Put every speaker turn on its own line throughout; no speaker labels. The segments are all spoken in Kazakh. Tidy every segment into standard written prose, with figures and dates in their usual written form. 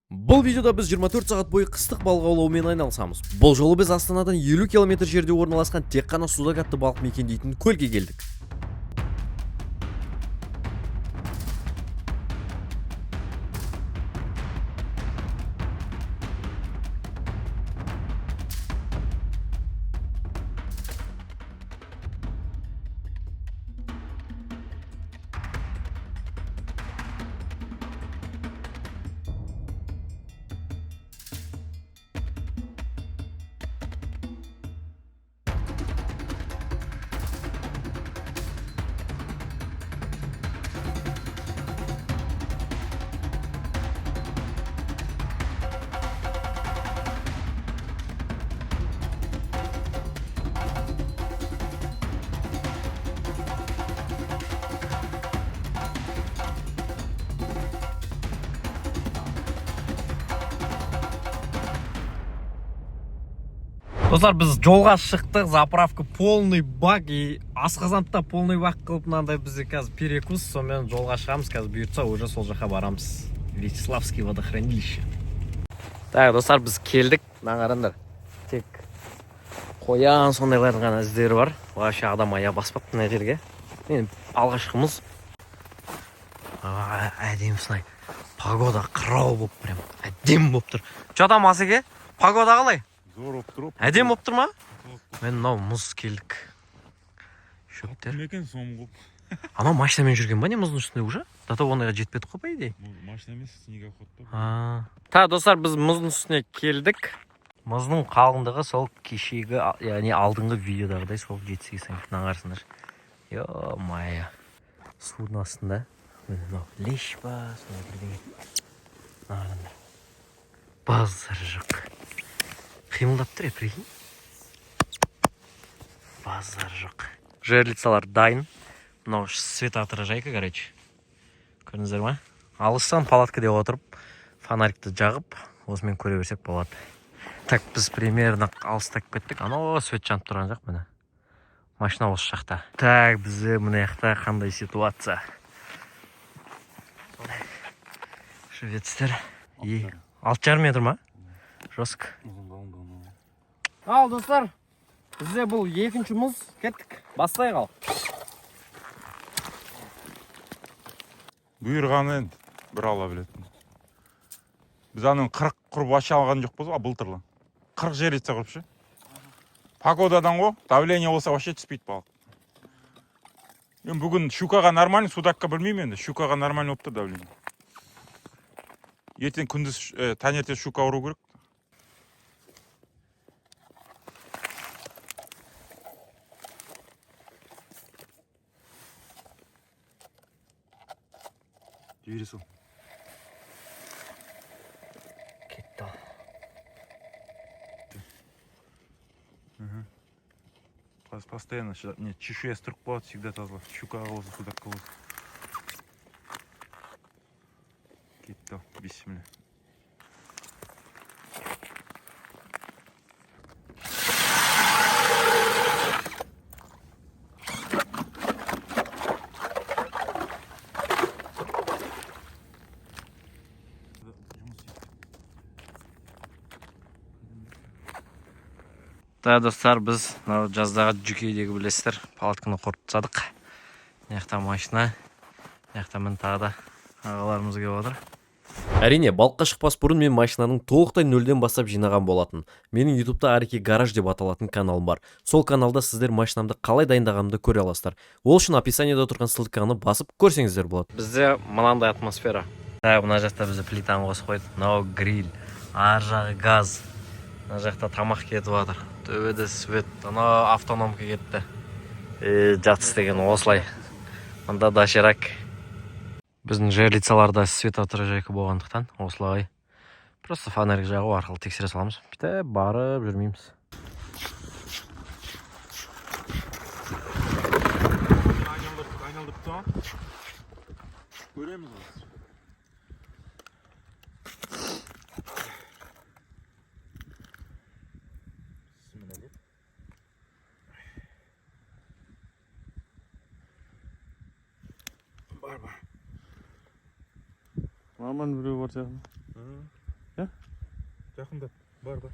Бұл видеода біз 24 сағат бойы қыстық балық аулаумен айналысамыз. Бұл жолы біз Астанадан 50 км жерде орналасқан тек қана Судак атты балық мекендейтін көлге келдік. Достар, біз жолға шықтық, заправка полный бак и асқазанта полный бак қылып, мынандай бізде қазір перекус, сонымен жолға шығамыз, қазір бұйыртса уже сол жаққа барамыз. Вячеславский водохранилище. Так, достар, біз келдік, мына қараңдар. Тек қоян сондайлардың ғана іздері бар. Вообще адам аяқ баспапты мына жерге. Мен алғашқымыз. Әдемі сынай. Погода қырау болып, прям әдемі болып тұр. Че там Асеке? Погода қалай? Әдем болып тұр ма? Мен мынау мұз келдік. Шөптер.
Мекен сом қоп.
Ана машинамен жүрген ба не мұздың үстінде уже? Дата ондайға жетпеді қой, по идее.
Машина емес, снегоход па.
Та, достар, біз мұздың үстіне келдік. Мұздың қалыңдығы сол кешегі, яғни алдыңғы видеодағыдай сол жетсеге сәңкітін аңғарсыңдар. Йо-майя. Судың астында. Мынау леш па, сондай бірдеңе. Ағырында. Базар жоқ. Қимылдап тұр, прикинь. Базар жоқ. Жерлицалар дайын. Мынау светоотражайка, короче. Көрдіңіздер ма? Алыстан палаткада отырып, фонарикті жағып, осымен көре берсек болады. Так, біз примерно алыстап кеттік. Анау свет жанып тұрған жоқ міне. Машина осы жақта. Так, бізде мына жақта қандай ситуация? Шведстер. 6,5 метр ма? Жостық. Ал, достар, бізде бұл екінші мұз, кеттік, бастай қал.
Бұйырғаны енді бір ала білетін. Біз анын 40 құрып аша алған жоқ болса, былтырлан. 40 жер етсе құрып ше. Погодадан ғой, давление болса вообще түспейді балық. Мен бүгін щукаға нормально, судакқа білмеймін енді. Щукаға нормально болып тұр давление. Ертең күндіз таңертең щука ұру керек. Жібересің.
Кетті.
Постоянно чешуя стырып болады, всегда тазалап. Щукаға болса, судакқа болса. Кетті, бисмилля.
Да, достар, біз жаздағы жүкейдегі білесіздер, палатканы құрып тастадық. Яқта машина, яқта мін тағы да ағаларымыз келіп отыр. Әрине, балыққа шықпас бұрын мен машинаның толықтай нөлден бастап жинаған болатын. Менің ютубта Ареке гараж деп аталатын каналым бар. Сол каналда сіздер машинамды қалай дайындағанымды көре аласыздар. Ол үшін описаниеда тұрған ссылканы басып көрсеңіздер болады. Бізде мынандай атмосфера. Мына жақта бізде плитаны қосып қойды. Мынау гриль, ар жағы газ. Мына жақта тамақ кетіп жатыр. Төбеде свет, ана автономка кетті. Жатыс деген осылай. Мында даширак. Біздің жерлицаларда светоотражайка болғандықтан осылай. Просто фонарик жағу арқылы тексере саламыз. Бітіп барып жүрмейміз.
Айналдырып тұра. Көреміз осы. Бар. Нормально біреу бар сияқты. Жақындап, бар да.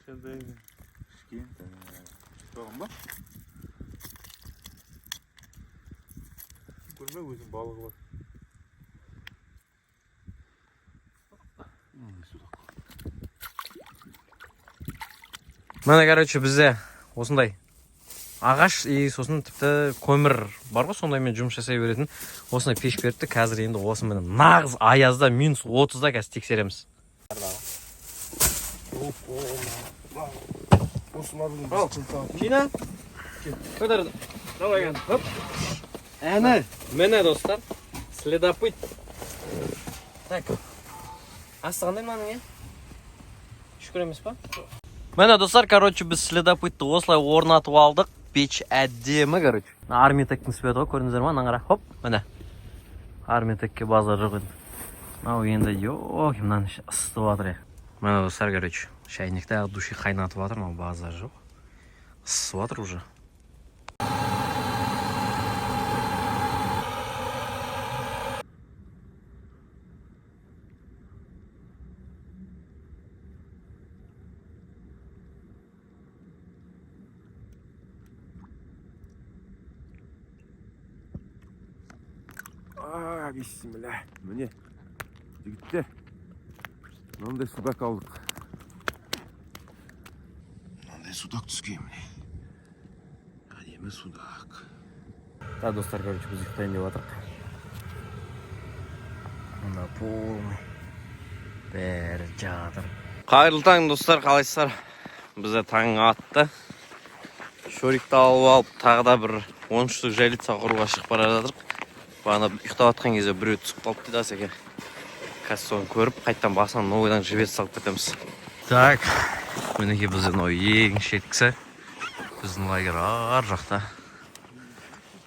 Кішкентай. Тоғын ба? Көрме өзің балығы бар.
Міне, короче, бізде осындай ағаш сосын тіпті көмір бар ғой, сондаймен жұмыс жасай беретін осындай пеш беріпті. Қазір енді осымен нағыз аязда -30-да қазір тексереміз. Кина? Көтер. Давай, хоп. Әне, міне достар, следопыт. Так. Асты қандай мынаның, шүкір емес па? Міне достар, короче, біз следопытты осылай орнатып алдық. Пеш әдемі, короче. Армитектің светі ғой, көрдіңіздер ма? Наңыра, хоп, міне. Армитекке базар жоқ енді. Мынау енді йоқ, мынаны ысытып жатыр. Міне достар, короче, шайнекте души қайнатып жатыр, мынау базар жоқ. Ысып жатыр уже.
Бисмилlah. Міне, жігіттер, мынандай судак алдық. Мынандай судак түскен міне. Әдемі судак.
Да, достар, короче, біз ұйықтайын деп жатырық. Мында полный бәрі жатыр. Қайырлы таң, достар, қалайсыздар? Бізде таң атты. Шорикті алып, тағы да бір 10 штук жайлица құруға шығып бара жатырық. Бана ұйықтап атқан кезде біреу түсіп қалып дейді асеке. Қазір соны көріп, қайттан басынан новыйдан жібет салып кетеміз. Так, мінеке біздің ең шеткісі. Біздің лагер ар жақта.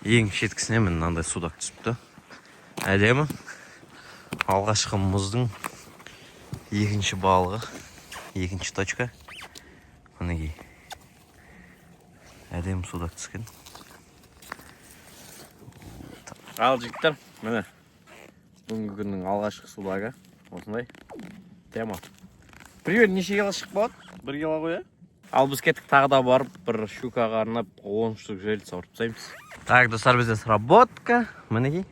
Ең шеткісіне мен мынандай судак түсіпті. Әдемі. Алғашқы мұздың екінші балығы, екінші точка. Мінеке. Әдемі судак түскен. Ал жігіттер, міне бүгінгі күннің алғашқы судагы осындай тема. Привет, неше кило шығып болады? 1 кило ғой, Ал біз кеттік тағы да барып, бір щукаға арнап 10 штук жерлица ұрып тастаймыз. Так, достар, бізде сработка. Мінекей.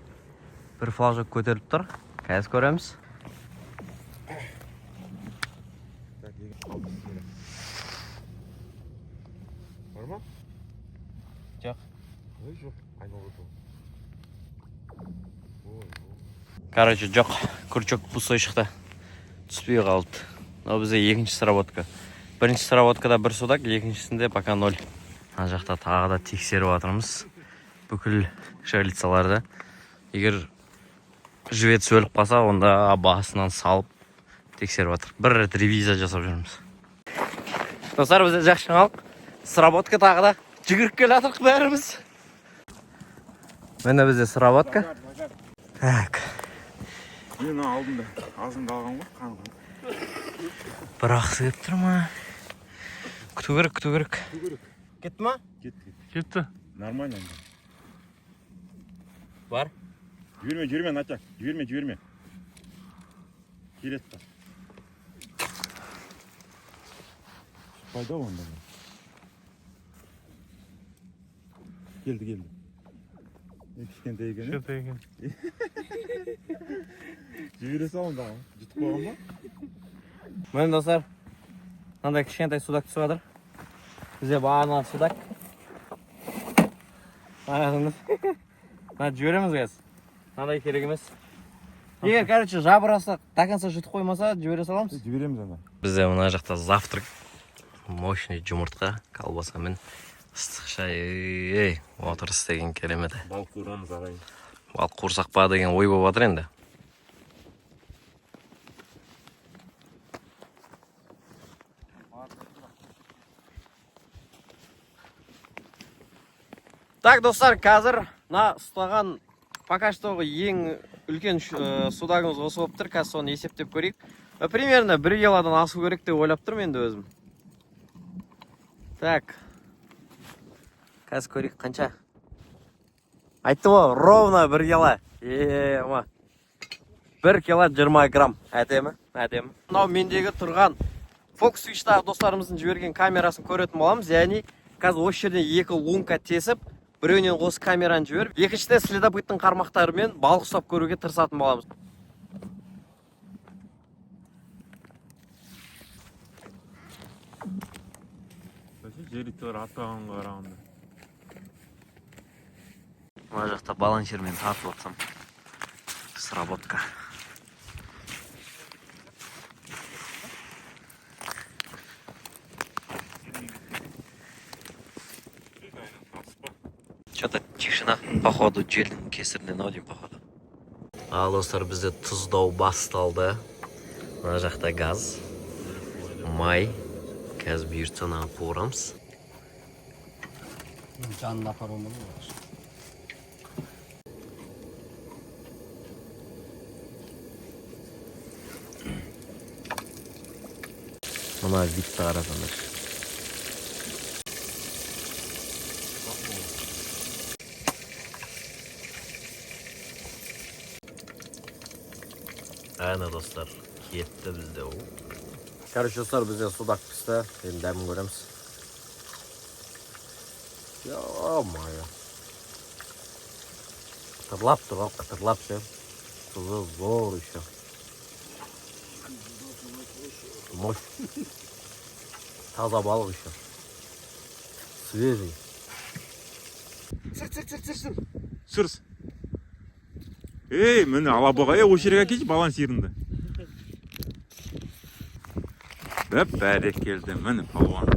Бір флажок көтеріліп тұр. Қазір көреміз.
Бар ма?
Жоқ.
Ой, жоқ. Айналып.
Короче, жоқ. Күрчок пустой шықты. Түспей қалды. Но бізде екінші сработка. Бірінші сработкада бір судак, екіншісінде пока 0. Ана жақта тағы да тексеріп жатырмыз. Бүкіл жерлицаларды. Егер жібет өліп қалса, онда басынан салып тексеріп жатыр. Бір рет ревизия жасап жүрміз. Достар, бізде жақсы жаңалық. Сработка тағы да жүгіріп келе жатырық бәріміз. Міне бізде сработка. Так.
Мен алдында азында алған ғой, қанған.
Бір ақсы кеп тұр ма? Күту керек. Кетті ма?
Кетті. Нормально.
Бар.
Жіберме, Натя. Жіберме. Келет та. Пайда онда. Келді. Кішкентай екен. Жібере салында, жұтып қойған ба?
Міне достар, мынандай кішкентай судак түсіп жатыр. Бізде бағанағы судак. Ағыңыз. Мына жібереміз қазір. Мынандай керек емес. Егер, короче, жабырасы до конца жұтып қоймаса, жібере саламыз.
Жібереміз ана.
Бізде мына жақта завтрак. Мощный жұмыртқа, колбасамен. Ыстық шай, отырыс деген керемет.
Балық қуырамыз ағайын.
Балық қуырсақ па деген ой болып жатыр енді. Так, достар, қазір мына ұстаған пока что ең үлкен судагымыз осы болып тұр. Қазір соны есептеп көрейік. Примерно 1 килодан асу керек деп ойлап тұрмын енді өзім. Так. Қазір көрейік қанша. Айтты ғой, ровно 1 кило. Ема. 1 кило 20 грамм. Әдемі, әдемі. Мынау мендегі тұрған Fox Switch'тағы достарымыздың жіберген камерасын көретін боламыз. Яғни қазір осы жерден 2 лунка тесіп, біреуінен осы камераны жіберіп, екіншіде следопыттың қармақтарымен балық ұстап көруге тырысатын боламыз.
Жериттер аттағанға қарағанда.
Мына жақта баланшермен тартып отсам. Сработка. Что-то тишина, походу, желдің кесірінен аудим, походу. Ал достар, бізде тұздау басталды. Мына жақта газ, май. Қазір бұйыртсан ағып қуырамыз.
Жанына апару керек.
Мына витті қарасаңдар. Әне достар, кетті бізде ол. Короче, достар, бізде судак пісті. Енді дәмін көреміз. Ё-моё. Қытырлап тұр, қытырлап ше. Тұзы зор еще. Мощь. Таза балық еще. Свежий.
Сүрс. Ей, мені алабоға, осы жерге кетші баланс ерінді. Бәрек келді, мені палуан.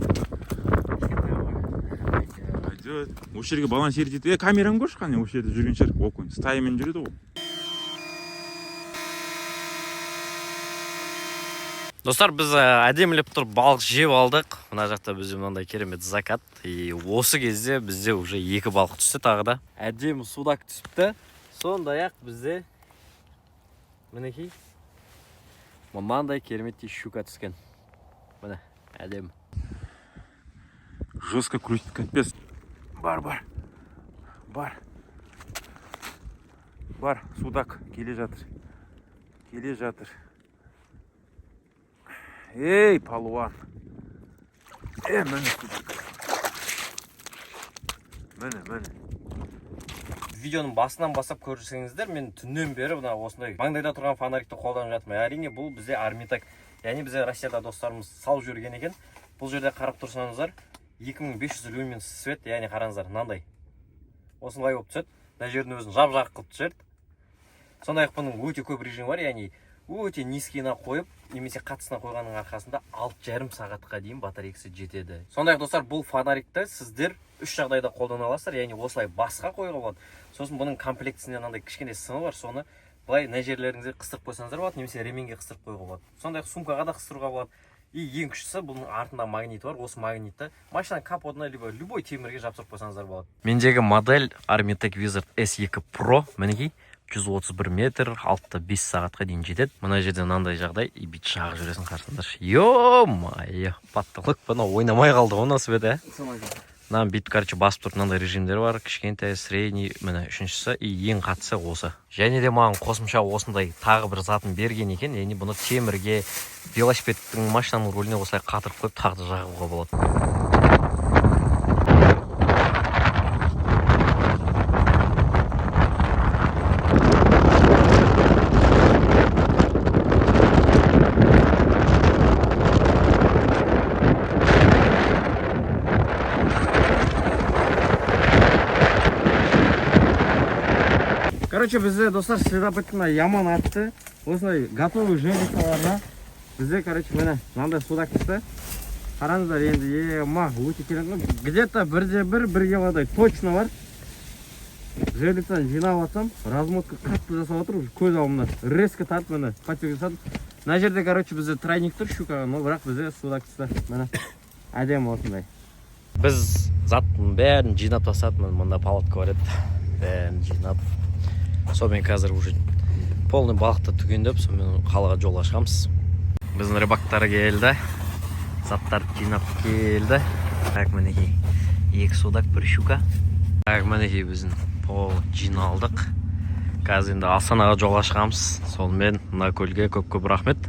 Осы жерге баланс ер дейді. Камерам көрші қане, осы жерде жүрген шер. Оқойын, стайымен жүреді ол.
Достар, біз әдемілеп тұр балық жеп алдық. Мына жақта бізде мынандай керемет закат. И осы кезде бізде уже 2 балық түсті тағы да. Әдемі судак түсіпті. Сондай-ақ бізде мінекей мынандай кереметтей щука түскен. Міне, әдемі.
Жестко крутит, капец. Бар. Бар, судак келе жатыр. Ей, палуан. Міне судак. Міне.
Видеоның басынан бастап көрсеңіздер, мен түннен бері осындай маңдайда тұрған фонарикті қолданып жатырмын. Әрине бұл бізде Армитек, яғни бізде Россияда достарымыз салып жүрген екен. Бұл жерде қарап тұрсаңыздар, 2500 люмен свет, яғни қараңыздар, мынандай. Осындай болып түседі. Мына жердің өзін жап-жарық қылып түсірді. Сондай-ақ бұның өте көп режимі бар, яғни өте низкийна қойып, немесе қатысына қойғанның арқасында 6,5 сағатқа дейін батарейкасы жетеді. Сондай-ақ достар, бұл фонарикті сіздер 3 жағдайда қолдана аласыздар, яғни осылай басқа қойға болады. Сосын бұның комплектісінде мынандай кішкене сымы бар, соны былай мына жерлеріңізге қыстырып қойсаңыздар болады, немесе ременге қыстырып қоюға болады. Сондай-ақ сумкаға да қыстыруға болады. И ең күштісі, бұның артында магниті бар. Осы магнитті машинаның капотына либо любой темірге жапсырып қойсаңыздар болады. Мендегі модель Armitec Wizard S2 Pro, мінекей 131 метр, алтыда 5 сағатқа дейін жетеді. Мына жерде мынандай жағдай, и бит шағып жүресің қарсаңдар. Ё-майо, паттылық бұны ойнамай қалды ғой насып еді, Мына бит, короче, басып тұр, мынандай режимдер бар, кішкентай, средний, міне үшіншісі, и ең қатысы осы. Және де маған қосымша осындай тағы бір затын берген екен, яғни бұны темірге, велосипедтің машинаның рөліне осылай қатырып қойып тағы да жағуға болады. Короче, бізде достар следопыттың яман атты. Осындай готовый жерликаларына бізде, короче, міне мынандай судак түсті. Қараңыздар енді, өте керемет. Где-то 1 килодай точно бар. Жерликтен жинап атсам, размотка қатты жасап отыр, көз алдымда. Резко тартып, міне патек жасадым. Мына жерде, короче, бізде тройник тұр щукаға, но бірақ бізде судак түсті. Міне әдемі осындай. Біз заттың бәрін жинап тастадық, мында палатка бар еді. Бәрін жинап. Сонымен қазір уже полный балықты түгендеп, сонымен қалаға жолға шығамыз. Біздің рыбактар келді. Заттар жинап келді. Так, мінекей 2 судак, 1 щука. Так, мінекей біздің пол жиналдық. Қазір енді Астанаға жолға шығамыз. Сонымен мына көлге көп рахмет.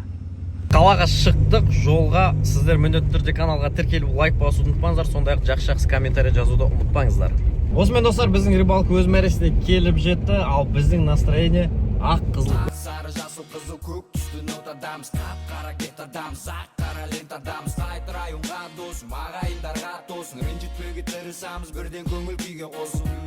Қалаға шықтық, жолға. Сіздер міндетті түрде каналға тіркеліп лайк басуды ұмытпаңыздар, сондай-ақ жақсы комментарий жазуды ұмытпаңыздар. Осымен достар, біздің рыбалка өз мәресіне келіп жетті, ал біздің настроение ақ қызыл.
Сары жасыл қызыл көк түсті нотадамыз, қап-қара кетадамыз, ақ-қара лентадамыз, қайтыр айымға досым, ағайындарға тосын, ренжітпеуге тырысамыз, бірден көңіл күйге қосып.